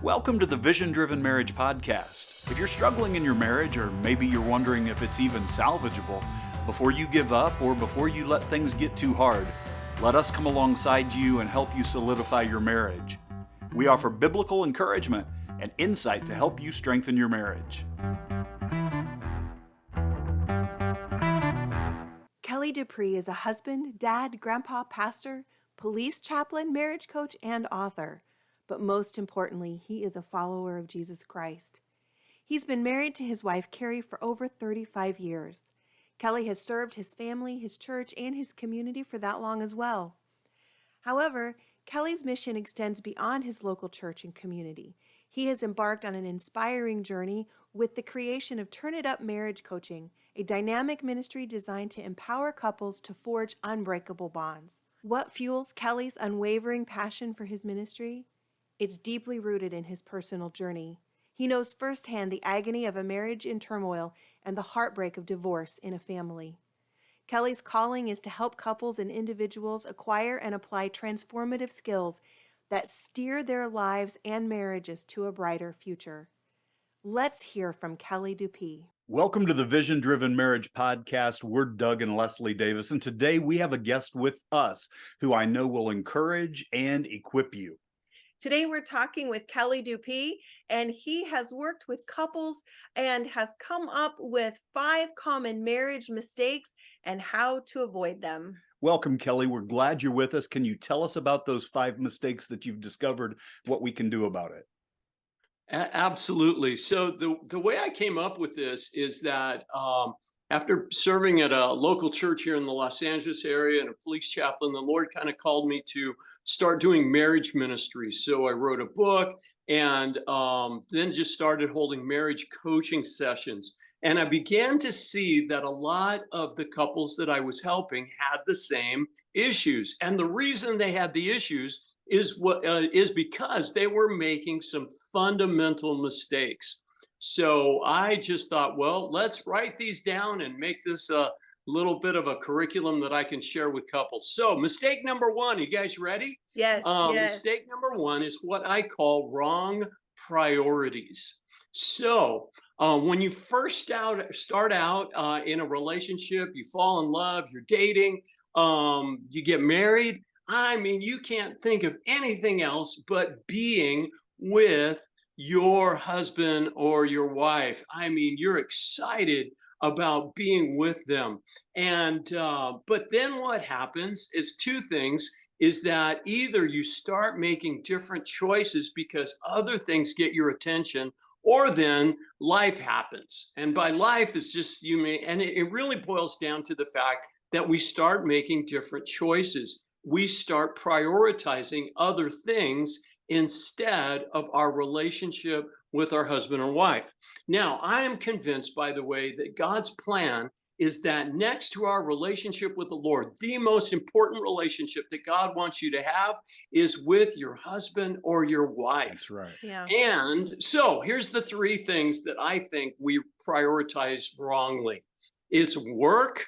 Welcome to the Vision Driven Marriage Podcast. If you're struggling in your marriage, or maybe you're wondering if it's even salvageable, before you give up or before you let things get too hard, let us come alongside you and help you solidify your marriage. We offer biblical encouragement and insight to help you strengthen your marriage. Kelly DuPee is a husband, dad, grandpa, pastor, police chaplain, marriage coach, and author. But most importantly, he is a follower of Jesus Christ. He's been married to his wife, Carrie, for over 35 years. Kelly has served his family, his church, and his community for that long as well. However, Kelly's mission extends beyond his local church and community. He has embarked on an inspiring journey with the creation of Turn It Up Marriage Coaching, a dynamic ministry designed to empower couples to forge unbreakable bonds. What fuels Kelly's unwavering passion for his ministry? It's deeply rooted in his personal journey. He knows firsthand the agony of a marriage in turmoil and the heartbreak of divorce in a family. Kelly's calling is to help couples and individuals acquire and apply transformative skills that steer their lives and marriages to a brighter future. Let's hear from Kelly DuPee. Welcome to the Vision Driven Marriage Podcast. We're Doug and Leslie Davis, and today we have a guest with us who I know will encourage and equip you. Today we're talking with Kelly DuPee, and he has worked with couples and has come up with 5 common marriage mistakes and how to avoid them. Welcome, Kelly. We're glad you're with us. Can you tell us about those 5 mistakes that you've discovered, what we can do about it? Absolutely. So the way I came up with this is that after serving at a local church here in the Los Angeles area and a police chaplain, the Lord kind of called me to start doing marriage ministry. So I wrote a book and then just started holding marriage coaching sessions. And I began to see that a lot of the couples that I was helping had the same issues. And the reason they had the issues is because they were making some fundamental mistakes. So I just thought, well, let's write these down and make this a little bit of a curriculum that I can share with couples. So mistake number 1, you guys ready? Yes. Mistake number 1 is what I call wrong priorities. So when you first start out in a relationship, you fall in love, you're dating, you get married. I mean, you can't think of anything else but being with your husband or your wife. I mean, you're excited about being with them. And but then what happens is 2 things, is that either you start making different choices because other things get your attention, or then life happens. And by life is just it really boils down to the fact that we start making different choices. We start prioritizing other things instead of our relationship with our husband or wife. Now, I am convinced, by the way, that God's plan is that next to our relationship with the Lord, the most important relationship that God wants you to have is with your husband or your wife. That's right. Yeah. And so here's the 3 things that I think we prioritize wrongly. It's work,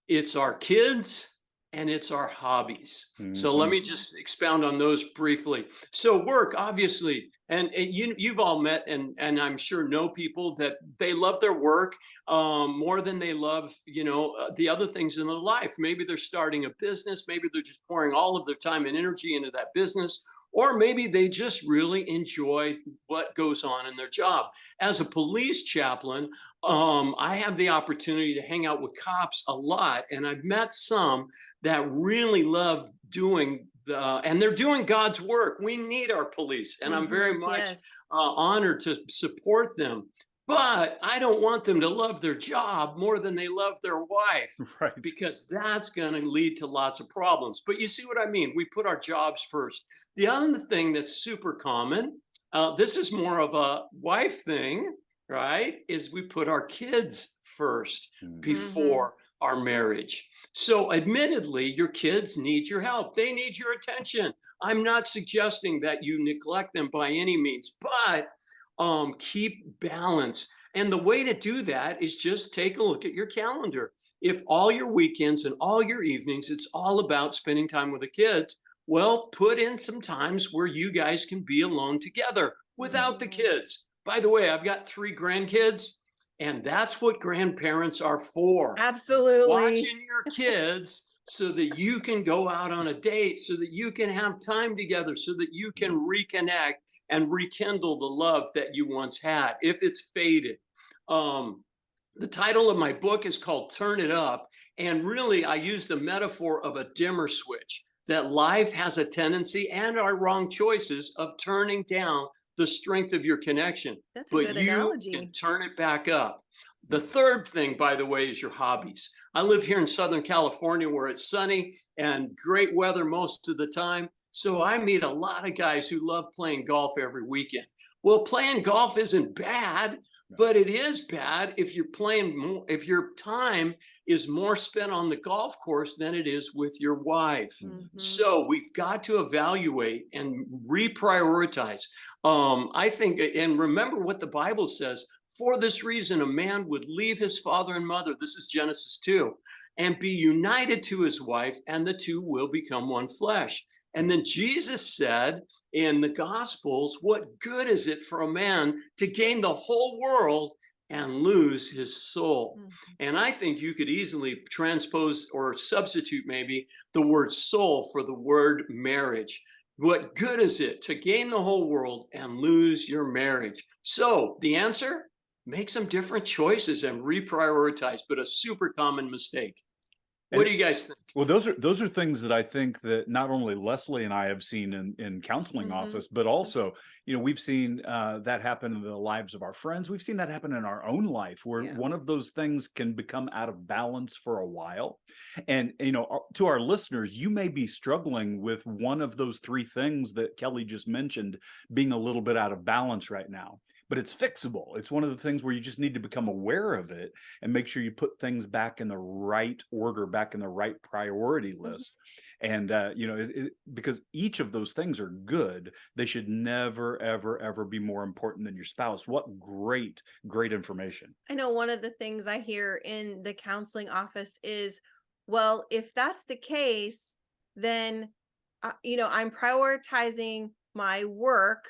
it's our kids, and it's our hobbies. Mm-hmm. So let me just expound on those briefly. So work, obviously, and you've all met and I'm sure know people that they love their work more than they love, the other things in their life. Maybe they're starting a business, maybe they're just pouring all of their time and energy into that business, or maybe they just really enjoy what goes on in their job. As a police chaplain, I have the opportunity to hang out with cops a lot, and I've met some that really love doing and they're doing God's work. We need our police, and I'm very much honored to support them. But I don't want them to love their job more than they love their wife, right? Because that's going to lead to lots of problems. But you see what I mean? We put our jobs first. The other thing that's super common, this is more of a wife thing, right? Is we put our kids first before our marriage. So admittedly, your kids need your help. They need your attention. I'm not suggesting that you neglect them by any means, but keep balance. And the way to do that is just take a look at your calendar. If all your weekends and all your evenings, it's all about spending time with the kids, well, put in some times where you guys can be alone together. without the kids. By the way, I've got 3 grandkids, and that's what grandparents are for. Absolutely. Watching your kids so that you can go out on a date, so that you can have time together, so that you can reconnect and rekindle the love that you once had, if it's faded. The title of my book is called Turn It Up. And really, I use the metaphor of a dimmer switch, that life has a tendency, and our wrong choices, of turning down the strength of your connection. That's a But good you analogy. can turn it back up. The third thing, by the way, is your hobbies. I live here in Southern California where it's sunny and great weather most of the time. So I meet a lot of guys who love playing golf every weekend. Well, playing golf isn't bad, but it is bad if you're playing more, if your time is more spent on the golf course than it is with your wife. So we've got to evaluate and reprioritize. I think, and remember what the Bible says. For this reason, a man would leave his father and mother, this is Genesis 2, and be united to his wife, and the two will become one flesh. And then Jesus said in the Gospels, what good is it for a man to gain the whole world and lose his soul? And I think you could easily transpose or substitute maybe the word soul for the word marriage. What good is it to gain the whole world and lose your marriage? So the answer? Make some different choices and reprioritize, but a super common mistake. What do you guys think? Well, those are things that I think that not only Leslie and I have seen in counseling office, but also, we've seen that happen in the lives of our friends. We've seen that happen in our own life, where one of those things can become out of balance for a while. And, to our listeners, you may be struggling with one of those 3 things that Kelly just mentioned being a little bit out of balance right now. But it's fixable. It's one of the things where you just need to become aware of it and make sure you put things back in the right order, back in the right priority list. And, because each of those things are good, they should never, ever, ever be more important than your spouse. What great, great information. I know one of the things I hear in the counseling office is, well, if that's the case, then, I'm prioritizing my work,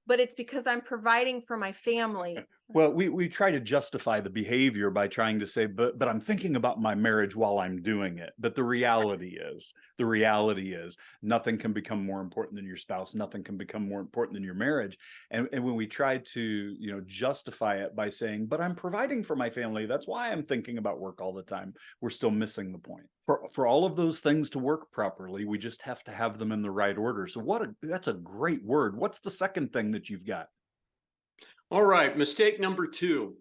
but it's because I'm providing for my family. Well, we try to justify the behavior by trying to say, but I'm thinking about my marriage while I'm doing it. But the reality is nothing can become more important than your spouse. Nothing can become more important than your marriage. And when we try to, justify it by saying, but I'm providing for my family, that's why I'm thinking about work all the time, we're still missing the point. For all of those things to work properly, we just have to have them in the right order. So that's a great word. What's the second thing that you've got? All right, mistake number 2,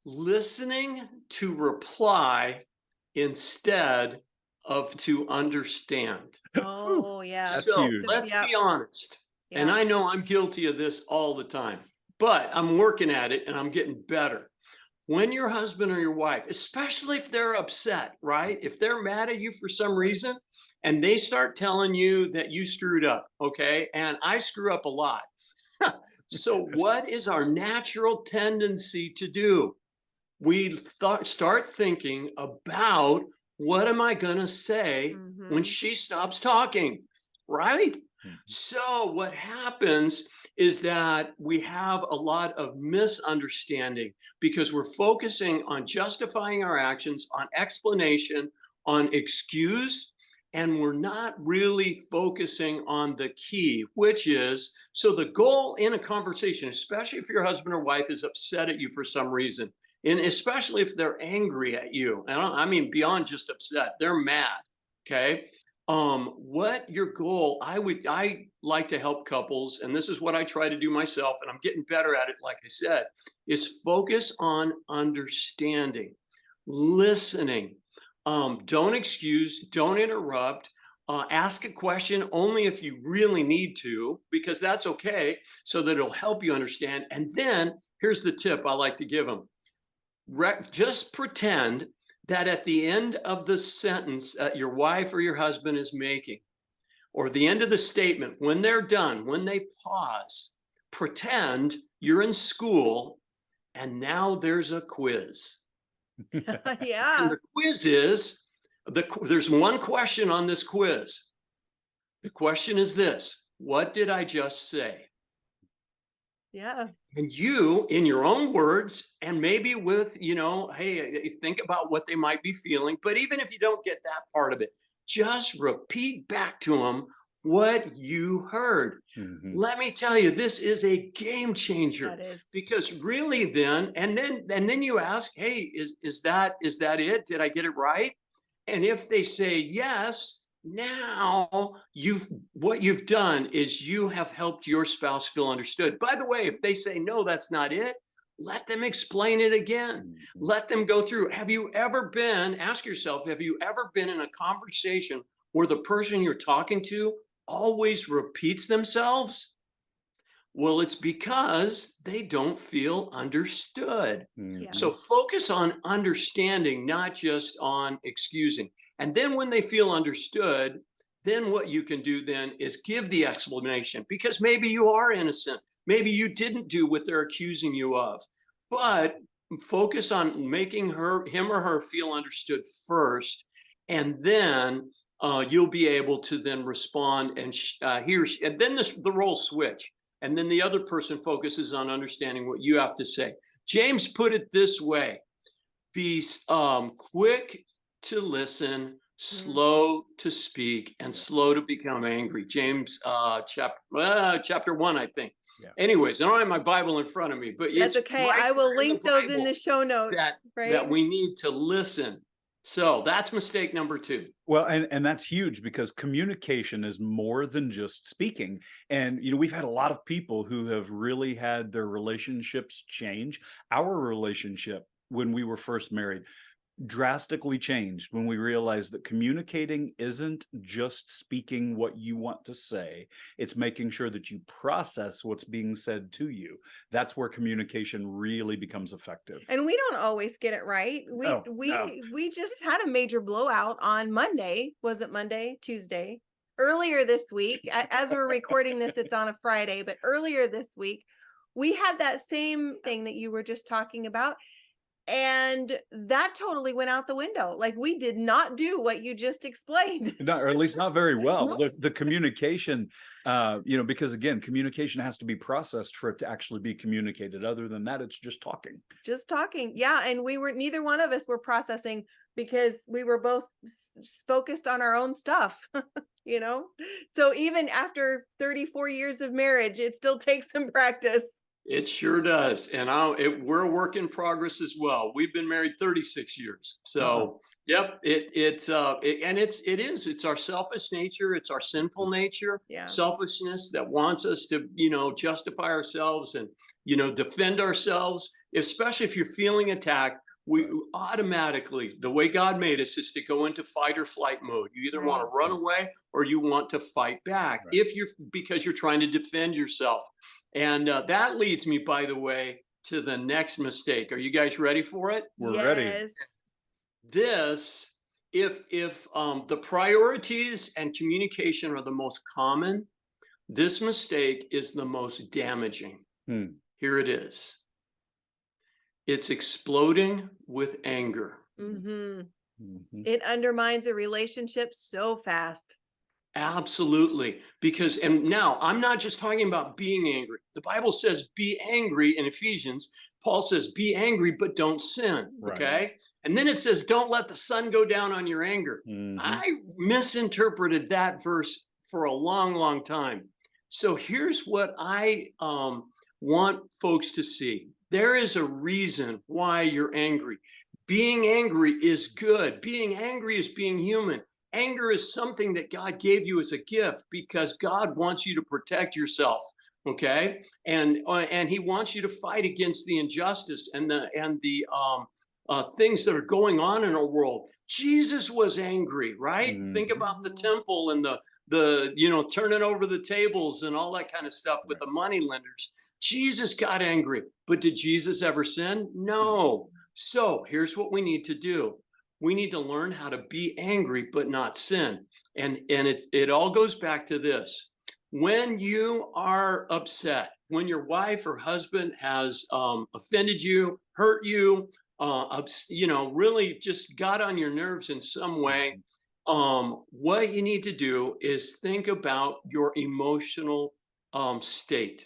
listening to reply instead of to understand. Oh, yeah. That's So huge. let's be honest. And I know I'm guilty of this all the time, but I'm working at it and I'm getting better. When your husband or your wife, especially if they're upset, right? If they're mad at you for some reason and they start telling you that you screwed up, okay? And I screw up a lot. So what is our natural tendency to do? We start thinking about, what am I going to say when she stops talking, right? So what happens is that we have a lot of misunderstanding because we're focusing on justifying our actions, on explanation, on excuse, and we're not really focusing on the key, which is, so the goal in a conversation, especially if your husband or wife is upset at you for some reason, and especially if they're angry at you, and I mean beyond just upset, they're mad, okay? What your goal, I like to help couples, and this is what I try to do myself, and I'm getting better at it, like I said, is focus on understanding, listening. Don't excuse, don't interrupt, ask a question only if you really need to, because that's okay, so that it'll help you understand. And then here's the tip I like to give them. Just pretend that at the end of the sentence that your wife or your husband is making, or the end of the statement, when they're done, when they pause, pretend you're in school and now there's a quiz. Yeah. And the quiz is, there's one question on this quiz. The question is this: what did I just say? Yeah. And you, in your own words, and maybe with, hey, think about what they might be feeling. But even if you don't get that part of it, just repeat back to them what you heard. Mhm. Let me tell you, this is a game changer, That is. because really then you ask, hey, is that it? Did I get it right? And if they say yes, now what you've done is you have helped your spouse feel understood. By the way, if they say no, that's not it, let them explain it again. Mhm. Let them go through. Ask yourself, have you ever been in a conversation where the person you're talking to always repeats themselves? Well, it's because they don't feel understood. Yeah. So Mhm. focus on understanding, not just on excusing. And then when they feel understood, then what you can do then is give the explanation, because maybe you are innocent. Maybe you didn't do what they're accusing you of. But focus on making him or her feel understood first. And then you'll be able to then respond, and and then the roles switch, and then the other person focuses on understanding what you have to say. James put it this way: be quick to listen, slow to speak, and slow to become angry. James chapter 1, I think. Yeah. Anyways, I don't have my Bible in front of me, but That's it's okay. right I will there in the link those in Bible the show notes, that right? we need to listen. So that's mistake number 2. Well, and that's huge, because communication is more than just speaking. And we've had a lot of people who have really had their relationships change. Our relationship when we were first married drastically changed when we realized that communicating isn't just speaking what you want to say. It's making sure that you process what's being said to you. That's where communication really becomes effective. And we don't always get it right. No, no. We just had a major blowout on Monday. Was it Monday? Tuesday? Earlier this week, as we're recording this, it's on a Friday, but earlier this week, we had that same thing that you were just talking about. And that totally went out the window. Like, we did not do what you just explained. Not, or at least not very well. Nope. The communication, because again, communication has to be processed for it to actually be communicated. Other than that, it's just talking. Just talking. Yeah. And neither one of us were processing, because we were both focused on our own stuff, So even after 34 years of marriage, it still takes some practice. It sure does. And we're a work in progress as well. We've been married 36 years. So, yep, it's our selfish nature. It's our sinful nature, Yeah. selfishness that wants us to, justify ourselves and, defend ourselves, especially if you're feeling attacked. We automatically, the way God made us, is to go into fight or flight mode. You either want to run away or you want to fight back, Right. because you're trying to defend yourself. And that leads me, by the way, to the next mistake. Are you guys ready for it? We're ready. Yes. If the priorities and communication are the most common, this mistake is the most damaging. Here it is. It's exploding with anger. It undermines a relationship so fast. Absolutely. And now I'm not just talking about being angry. The Bible says be angry in Ephesians. Paul says be angry, but don't sin. Right. Okay. And then it says don't let the sun go down on your anger. I misinterpreted that verse for a long, long time. So here's what I want folks to see. There is a reason why you're angry. Being angry is good. Being angry is being human. Anger is something that God gave you as a gift, because God wants you to protect yourself, okay? And He wants you to fight against the injustice and the things that are going on in our world. Jesus was angry, right? Think about the temple and the turning over the tables and all that kind of stuff with the money lenders. Jesus got angry, but did Jesus ever sin? No. So here's what we need to do. We need to learn how to be angry but not sin. And it all goes back to this. When you are upset, when your wife or husband has offended you, hurt you, really just got on your nerves in some way, what you need to do is think about your emotional state.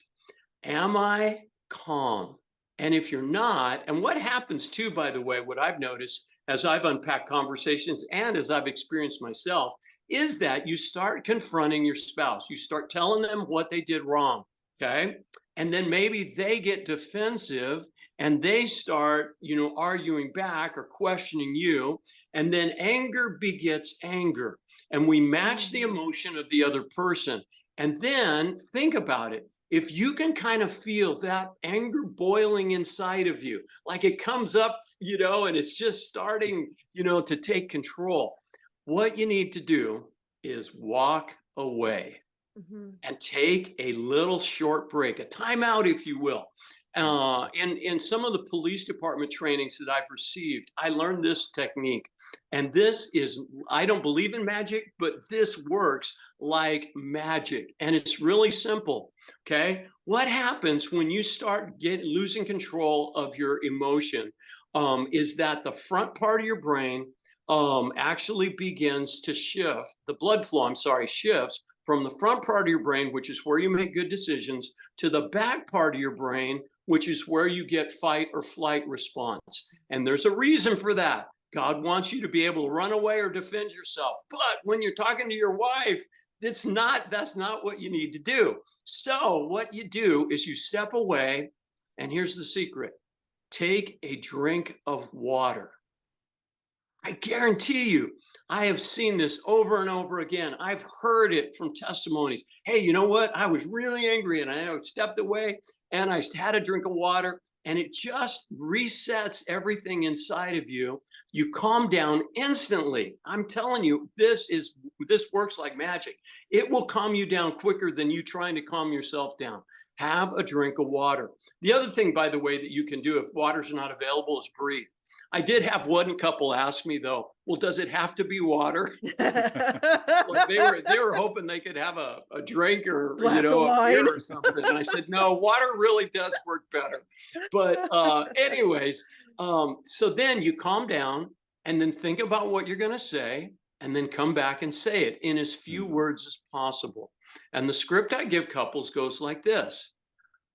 Am I calm? And if you're not, and what happens too, by the way, what I've noticed as I've unpacked conversations and as I've experienced myself, is that you start confronting your spouse. You start telling them what they did wrong. Okay. And then maybe they get defensive and they start, arguing back or questioning you. And then anger begets anger. And we match the emotion of the other person. And then think about it. If you can kind of feel that anger boiling inside of you, like it comes up, and it's just starting, to take control, what you need to do is walk away and take a little short break, a timeout, if you will. In some of the police department trainings that I've received, I learned this technique. And this is, I don't believe in magic, but this works like magic. And it's really simple. Okay. What happens when you start losing control of your emotion is that the front part of your brain actually begins to shift. The blood flow, shifts from the front part of your brain, which is where you make good decisions, to the back part of your brain, which is where you get fight or flight response. And there's a reason for that. God wants you to be able to run away or defend yourself. But when you're talking to your wife, that's not what you need to do. So what you do is you step away, and here's the secret. Take a drink of water. I guarantee you, I have seen this over and over again. I've heard it from testimonies. Hey, you know what? I was really angry and I stepped away and I had a drink of water, and it just resets everything inside of you. You calm down instantly. I'm telling you, this works like magic. It will calm you down quicker than you trying to calm yourself down. Have a drink of water. The other thing, by the way, that you can do if water's not available is breathe. I did have one couple ask me though, well, does it have to be water? Like they were hoping they could have a drink or a beer or something. And I said, no, water really does work better. But anyways, so then you calm down and then think about what you're going to say, and then come back and say it in as few words as possible. And the script I give couples goes like this.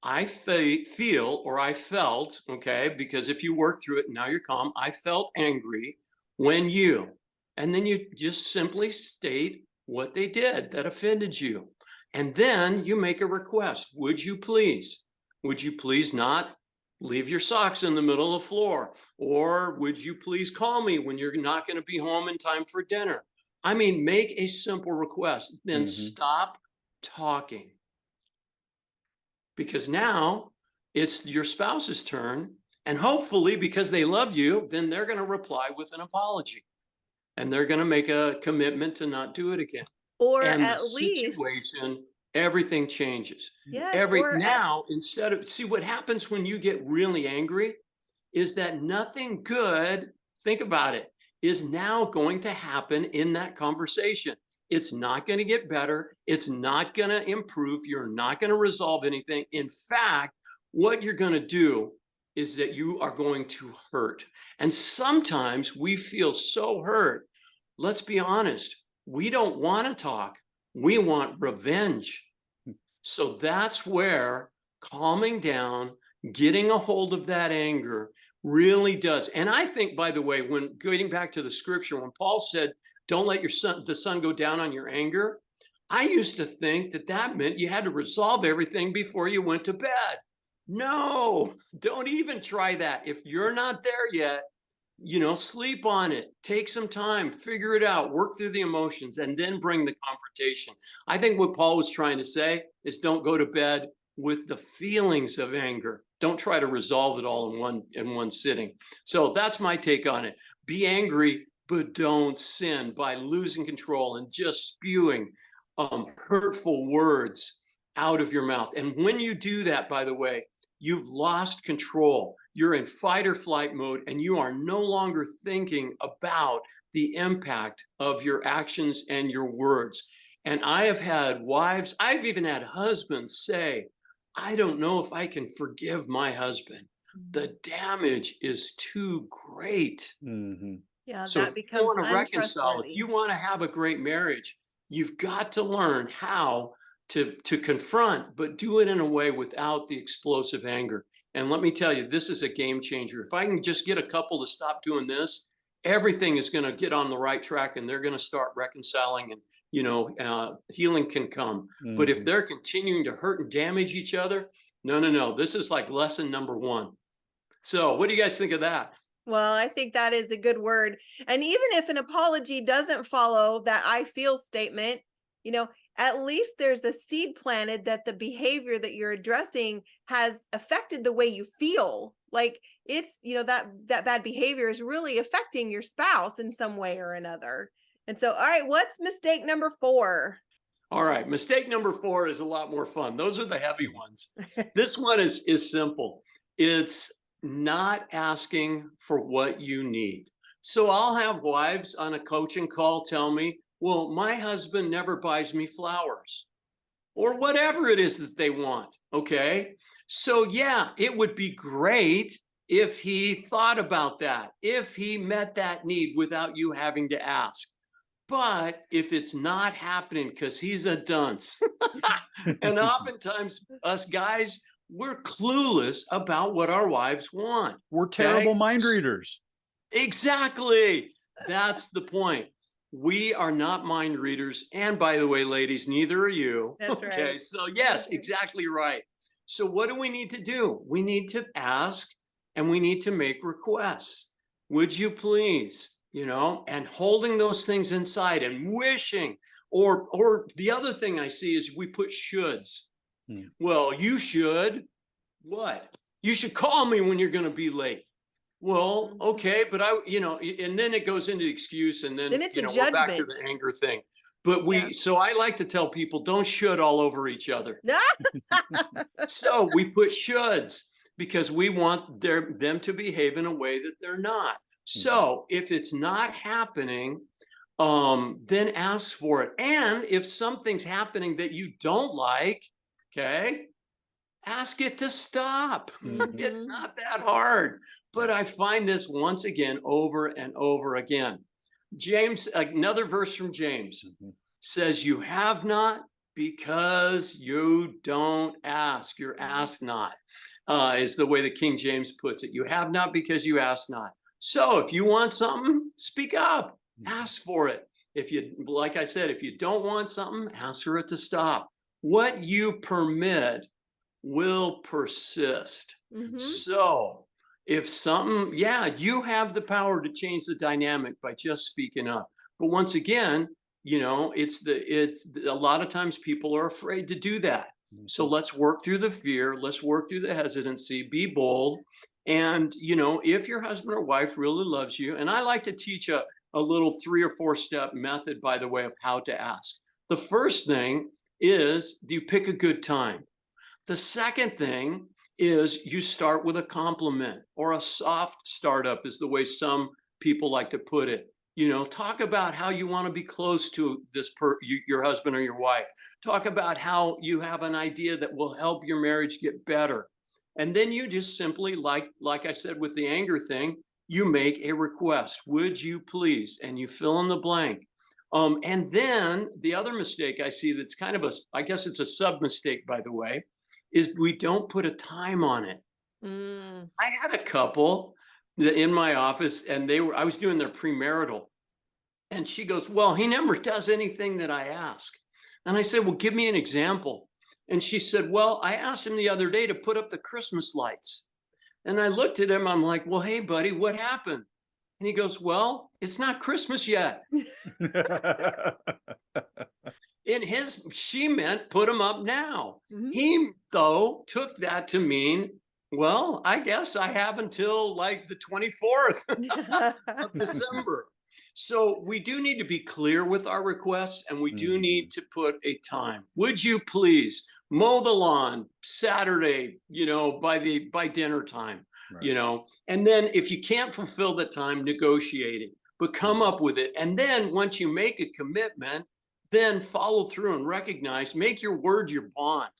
I feel, or I felt, okay, because if you work through it, now you're calm. I felt angry when you, and then you just simply state what they did that offended you. And then you make a request. Would you please not leave your socks in the middle of the floor? Or would you please call me when you're not going to be home in time for dinner? I mean, make a simple request, then stop talking. Because now it's your spouse's turn. And hopefully, because they love you, then they're going to reply with an apology. And they're going to make a commitment to not do it again. Or and at the least, situation, everything changes. yes. See what happens when you get really angry is that nothing good, think about it, is now going to happen in that conversation. It's not going to get better. It's not going to improve. You're not going to resolve anything. In fact, what you're going to do is that you are going to hurt. And sometimes we feel so hurt. Let's be honest. We don't want to talk. We want revenge. So that's where calming down, getting a hold of that anger really does. And I think, by the way, when getting back to the scripture, when Paul said, don't let the sun go down on your anger, I used to think that meant you had to resolve everything before you went to bed. No, don't even try that. If you're not there yet, sleep on it, take some time, figure it out, work through the emotions, and then bring the confrontation. I think what Paul was trying to say is don't go to bed with the feelings of anger. Don't try to resolve it all in one sitting. So that's my take on it. Be angry, but don't sin by losing control and just spewing hurtful words out of your mouth. And when you do that, by the way, you've lost control. You're in fight or flight mode, and you are no longer thinking about the impact of your actions and your words. And I have had wives, I've even had husbands say, I don't know if I can forgive my husband. The damage is too great. Yeah, so that becomes if you want to reconcile, untrustworthy. if you want to have a great marriage, you've got to learn how to confront, but do it in a way without the explosive anger. And let me tell you, this is a game changer. If I can just get a couple to stop doing this, everything is going to get on the right track, and they're going to start reconciling, and healing can come. But if they're continuing to hurt and damage each other, no, this is like lesson number one. So what do you guys think of that? Well, I think that is a good word. And even if an apology doesn't follow that I feel statement, at least there's a seed planted that the behavior that you're addressing has affected the way you feel. Like it's, that bad behavior is really affecting your spouse in some way or another. And so, all right, what's mistake number 4? All right, mistake number 4 is a lot more fun. Those are the heavy ones. This one is simple. It's not asking for what you need. So I'll have wives on a coaching call tell me, well, my husband never buys me flowers, or whatever it is that they want. Okay. So yeah, it would be great if he thought about that, if he met that need without you having to ask. But if it's not happening because he's a dunce, and oftentimes us guys, we're clueless about what our wives want. We're terrible mind readers. Exactly. That's the point. We are not mind readers. And by the way, ladies, neither are you. That's okay. right. So yes, exactly right. So what do we need to do? We need to ask, and we need to make requests. Would you please? And holding those things inside and wishing, or the other thing I see is we put shoulds. Well, you should what? You should call me when you're going to be late. Well, okay, but and then it goes into excuse, and then it's a we're back to judgment. the anger thing. But so I like to tell people, don't should all over each other. So we put shoulds because we want them to behave in a way that they're not. So if it's not happening, then ask for it. And if something's happening that you don't like, okay, ask it to stop. It's not that hard. But I find this once again over and over again. James, another verse from James says, you have not because you don't ask. You're asked not, is the way the King James puts it. You have not because you ask not. So if you want something, speak up, ask for it. Like I said, if you don't want something, ask for it to stop. What you permit will persist. So if something, you have the power to change the dynamic by just speaking up. But once again, it's a lot of times people are afraid to do that. So let's work through the fear. Let's work through the hesitancy, be bold. And, if your husband or wife really loves you, and I like to teach a little 3 or 4 step method, by the way, of how to ask. The first thing is, do you pick a good time? The second thing is you start with a compliment, or a soft startup is the way some people like to put it. Talk about how you want to be close to your husband or your wife. Talk about how you have an idea that will help your marriage get better. And then you just simply, like I said with the anger thing, you make a request. Would you please? And you fill in the blank. And then the other mistake I see that's kind of I guess it's a sub mistake, by the way, is we don't put a time on it. I had a couple in my office, and I was doing their premarital, and she goes, well, he never does anything that I ask. And I said, well, give me an example. And she said, well, I asked him the other day to put up the Christmas lights. And I looked at him, I'm like, well, hey, buddy, what happened? And he goes, well, it's not Christmas yet. She meant put them up now. He, though, took that to mean, well, I guess I have until like the 24th of December. So we do need to be clear with our requests, and we do need to put a time. Would you please mow the lawn Saturday, by dinner time, right. And then if you can't fulfill the time, negotiate it, but come up with it. And then once you make a commitment, then follow through and recognize, make your word your bond.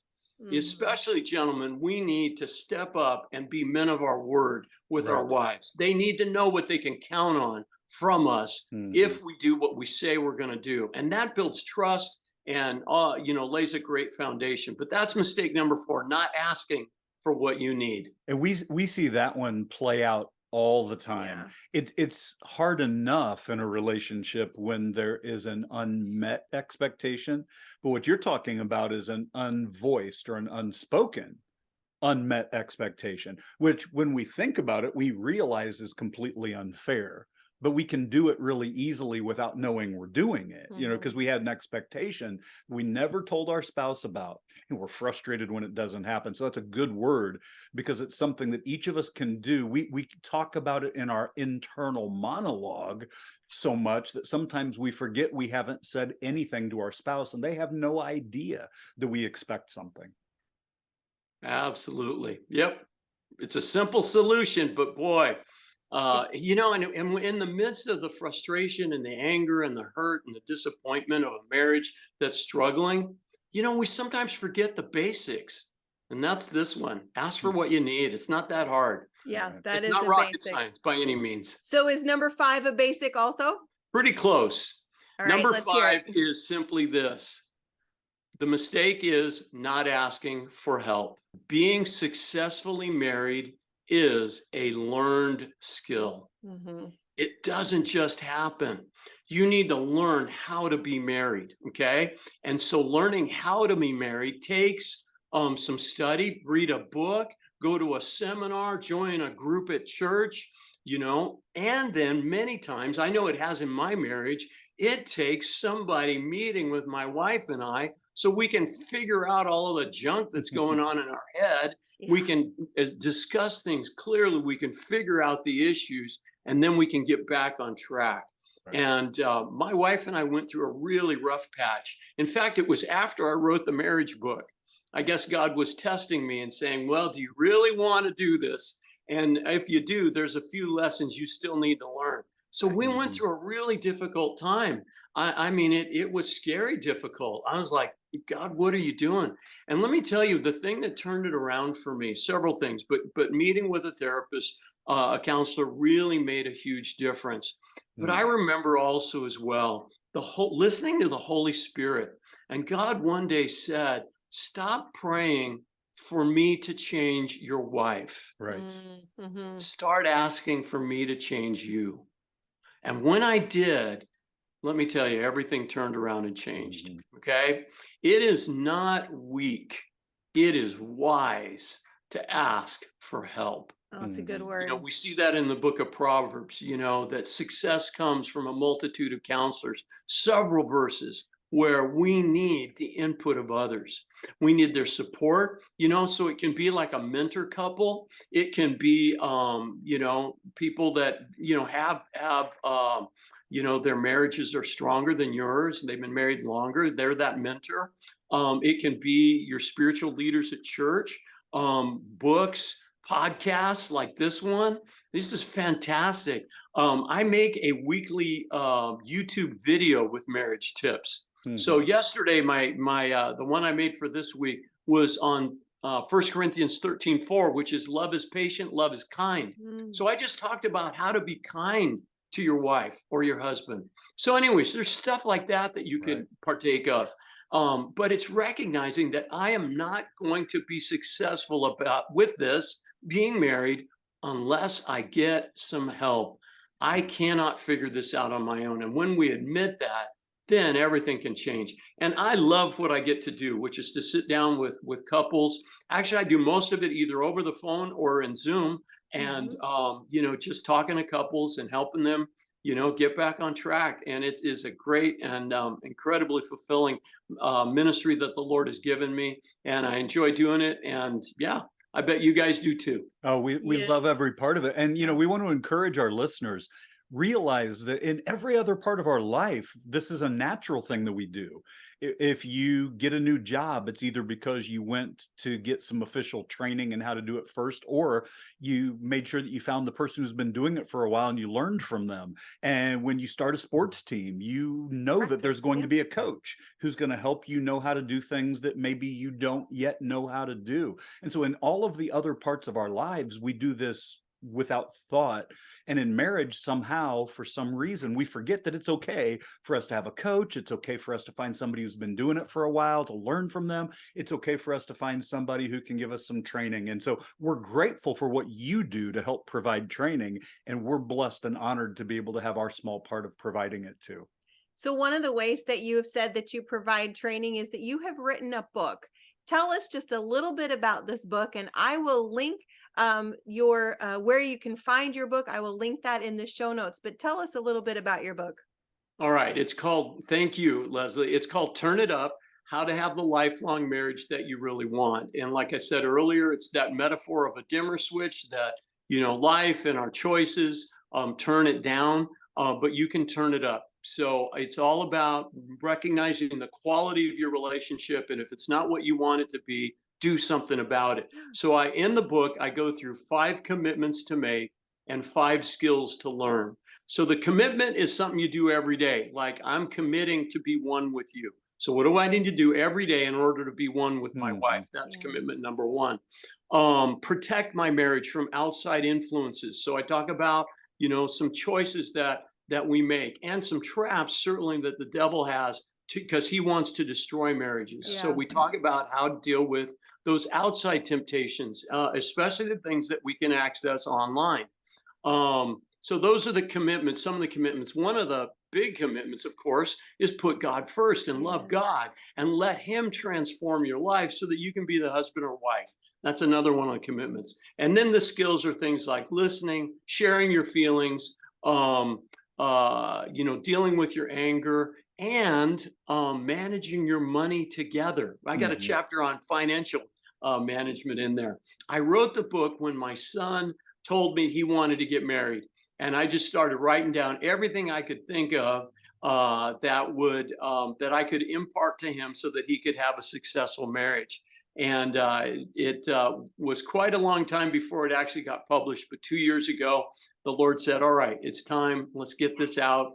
Especially, gentlemen, we need to step up and be men of our word with our wives. They need to know what they can count on from us if we do what we say we're going to do. And that builds trust, and lays a great foundation. But that's mistake number 4, not asking for what you need. And we see that one play out all the time. It's hard enough in a relationship when there is an unmet expectation, but what you're talking about is an unvoiced or an unspoken unmet expectation, which when we think about it, we realize is completely unfair. But we can do it really easily without knowing we're doing it, because we had an expectation we never told our spouse about, and we're frustrated when it doesn't happen. So that's a good word, because it's something that each of us can do. We talk about it in our internal monologue so much that sometimes we forget we haven't said anything to our spouse, and they have no idea that we expect something. Absolutely. Yep. It's a simple solution, but boy, and in the midst of the frustration and the anger and the hurt and the disappointment of a marriage that's struggling, we sometimes forget the basics. And that's this one. Ask for what you need. It's not that hard. Yeah, Right. that It's is not a rocket basic. science by any means. So is number 5 a basic also? Pretty close. All right, Number let's hear 5 it. is simply this. The mistake is not asking for help. Being successfully married is a learned skill. It doesn't just happen. You need to learn how to be married, okay? And so learning how to be married takes some study, read a book, go to a seminar, join a group at church, and then many times, I know it has in my marriage, it takes somebody meeting with my wife and I so we can figure out all of the junk that's going on in our head. We can discuss things clearly. We can figure out the issues, and then we can get back on track. Right. And my wife and I went through a really rough patch. In fact, it was after I wrote the marriage book. I guess God was testing me and saying, well, do you really want to do this? And if you do, there's a few lessons you still need to learn. So we went through a really difficult time. I mean, it was scary difficult. I was like, God, what are you doing? And let me tell you, the thing that turned it around for me, several things, but meeting with a therapist, a counselor really made a huge difference. But I remember also as well, listening to the Holy Spirit. And God one day said, stop praying for me to change your wife. Right. Start asking for me to change you. And when I did, let me tell you, everything turned around and changed. Okay. It is not weak. It is wise to ask for help. Oh, that's a good word. We see that in the book of Proverbs, that success comes from a multitude of counselors, several verses where we need the input of others. We need their support, so it can be like a mentor couple. It can be, people that, have, their marriages are stronger than yours and they've been married longer. They're that mentor. It can be your spiritual leaders at church, books, podcasts like this one. This is fantastic. I make a weekly YouTube video with marriage tips. So yesterday, the one I made for this week was on 1 Corinthians 13:4, which is love is patient, love is kind. So I just talked about how to be kind to your wife or your husband. So anyways, there's stuff like that you could partake of. But it's recognizing that I am not going to be successful with this being married unless I get some help. I cannot figure this out on my own. And when we admit that, then everything can change. And I love what I get to do, which is to sit down with couples. Actually, I do most of it either over the phone or in Zoom, and just talking to couples and helping them, get back on track. And it is a great and incredibly fulfilling ministry that the Lord has given me, and I enjoy doing it. And yeah, I bet you guys do too. Oh, we love every part of it. And, we want to encourage our listeners, realize that in every other part of our life, this is a natural thing that we do. If you get a new job, it's either because you went to get some official training in how to do it first, or you made sure that you found the person who's been doing it for a while and you learned from them. And when you start a sports team, you know that there's going to be a coach who's going to help you know how to do things that maybe you don't yet know how to do. And so in all of the other parts of our lives, we do this without thought. And in marriage, somehow, for some reason, we forget that it's okay for us to have a coach. It's okay for us to find somebody who's been doing it for a while, to learn from them. It's okay for us to find somebody who can give us some training. And so we're grateful for what you do to help provide training. And we're blessed and honored to be able to have our small part of providing it too. So one of the ways that you have said that you provide training is that you have written a book. Tell us just a little bit about this book, and I will link your where you can find your book. I will link that in the show notes. But tell us a little bit about your book. All right. It's called, thank you, Leslie. It's called Turn It Up: How to Have the Lifelong Marriage That You Really Want. And like I said earlier, it's that metaphor of a dimmer switch that, life and our choices turn it down, but you can turn it up. So it's all about recognizing the quality of your relationship. And if it's not what you want it to be, do something about it. So in the book, I go through 5 commitments to make and 5 skills to learn. So the commitment is something you do every day. Like, I'm committing to be one with you. So what do I need to do every day in order to be one with my wife? That's commitment number 1. Protect my marriage from outside influences. So I talk about, some choices that we make, and some traps certainly that the devil has, because he wants to destroy marriages. Yeah. So we talk about how to deal with those outside temptations, especially the things that we can access online. So those are the commitments, some of the commitments. One of the big commitments, of course, is put God first and love God and let him transform your life so that you can be the husband or wife. That's another one of the commitments. And then the skills are things like listening, sharing your feelings, dealing with your anger, and managing your money together. I got a chapter on financial management in there. I wrote the book when my son told me he wanted to get married, and I just started writing down everything I could think of that I could impart to him so that he could have a successful marriage. And it was quite a long time before it actually got published. But 2 years ago, the Lord said, all right, it's time. Let's get this out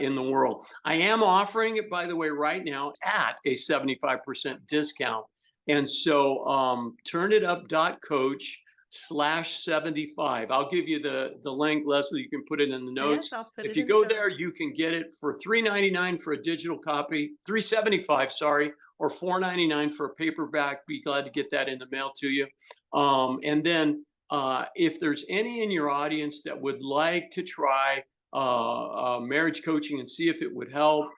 in the world. I am offering it, by the way, right now at a 75% discount. And so turnitup.coach/75. I'll give you the link, Leslie. You can put it in the notes. Yes, I'll put If it you in go the show there, notes. you can get it for $3.99 for a digital copy, $3.75, sorry, or $4.99 for a paperback. Be glad to get that in the mail to you. And then if there's any in your audience that would like to try marriage coaching and see if it would help,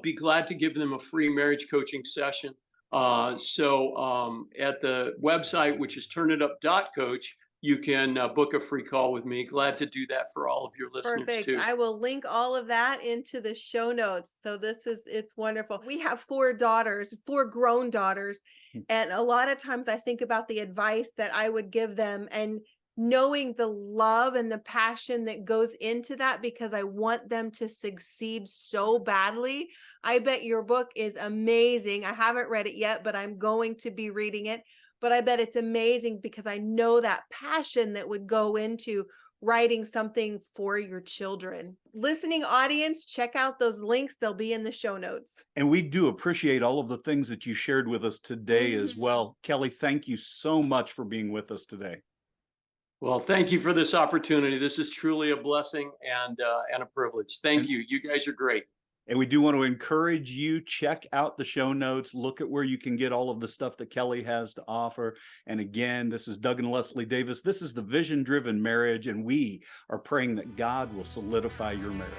be glad to give them a free marriage coaching session. So at the website, which is turnitup.coach, you can book a free call with me. Glad to do that for all of your listeners Perfect. too. I will link all of that into the show notes. So it's wonderful. We have 4 daughters, 4 grown daughters. And a lot of times I think about the advice that I would give them, and knowing the love and the passion that goes into that, because I want them to succeed so badly. I bet your book is amazing. I haven't read it yet, but I'm going to be reading it. But I bet it's amazing because I know that passion that would go into writing something for your children. Listening audience, check out those links. They'll be in the show notes. And we do appreciate all of the things that you shared with us today as well. Kelly, thank you so much for being with us today. Well, thank you for this opportunity. This is truly a blessing and a privilege. Thank you. You guys are great. And we do want to encourage you, check out the show notes, look at where you can get all of the stuff that Kelly has to offer. And again, this is Doug and Leslie Davis. This is the Vision Driven Marriage, and we are praying that God will solidify your marriage.